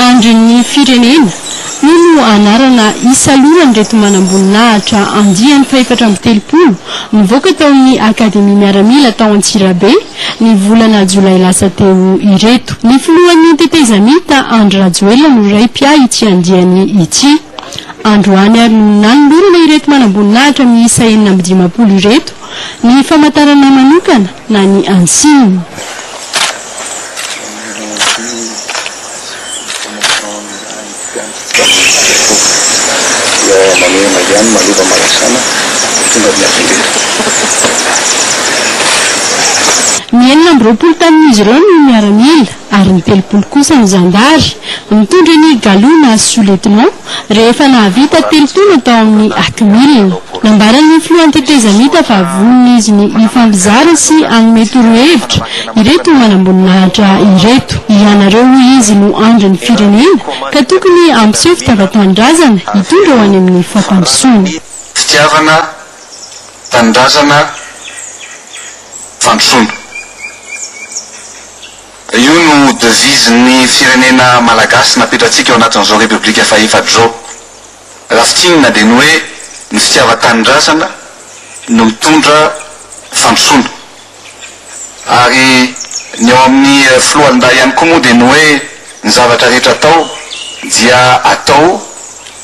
andrin'ny firenena no anarana isalorany reto manamboninahitra andiany faefatra amby telopolo nivoaka taon'ny akademia miaramila tao Antsirabe ny volana jolay lasa teo ireto. Ny filohan'ny tetezamita Andry Rajoelina no ray pia ity andiany ity. Androany ary no nanolorana ireto manamboninahitra miisa 450 ireto ny famantarana manokana na ny ansiany. Ny 4 tamin'izy ireo no miaramila ary ny 30 kosa ny zandary mitondra ny galona sy soletinao rehefa nahavita 3 taona tao amin'ny akimilina. Nambaran'ny filohan'ny tetezamita fa vonona izy ny ifambizara sy anome torohevitra ireto manamboninahitra ireto. Ianareo izy no andrin'ny firenena ka tokony ampiseho fitaovan-tanindrazana hitondra ho any amin'ny fampandrosoana. Fitiavana, tanindrazana, fandrosoana. Io no devisen'ny firenena malagasy napetratsika ao anatin'izao repoblika efa efatra zao. Rafitinina dia ny hoe ny fitiava-tanindrazana no mitondra fandrosoana. Ary ny ao amin'ny filohan-day ihany koa moa dia ny hoe ny zavatra rehetra atao dia atao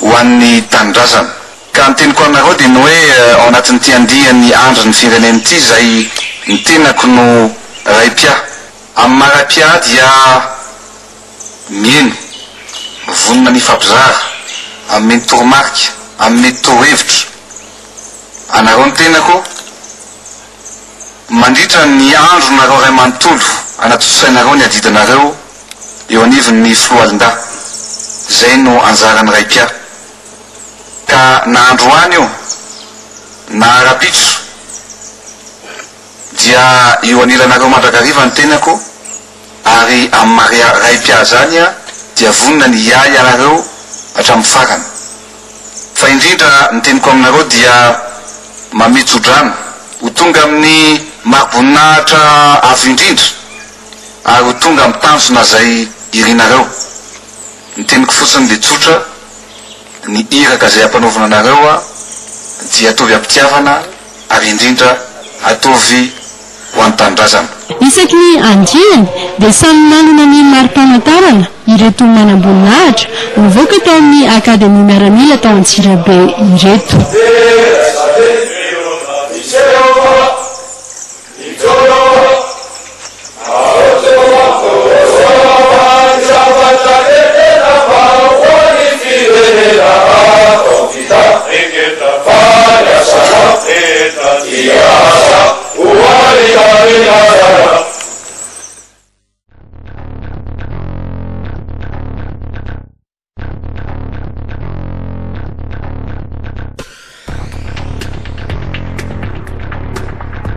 ho an'ny tanindrazana. Ka ny teniko anareo dia ny hoe ao anatin'ity andiany andron'ny firenena ity izay ny tenako no ray-pia. Amin'ny mara-pia dia mieno vonona ny fampizara amin'ny toromarika, amin'ny torohevitra. Anareo ny tenako mandritra ny andro nareo ray manontolo anatosainareo ny adidinareo eo anivon'ny filohalin-da. Zay no anjarany ray-pia. Ka na androany io na arapitso dia eo anilanareo mandrakariva ny tenako ary amin'ny ray-pia zany dia vonona ny iay anareo hatramin'ny farany. Fa indrindra ny teniko aminareo dia mametsodrano ho tonga amin'ny mari-boninahitra avo indrindra ary ho tonga amin'ny tanjona zay irinareo. Ny teniko fotsiny dia tsotra, ny iraka zay ampanaovina anareo dia atovy ampitiavana ary indrindra atovy ho an-tanindrazana. Isaky ny andiany dia samy manana ny mari-pamantarana ireto manamboninahitra nivoaka tao amin'ny akademia miaramila tao Antsirabe ireto. Yeah.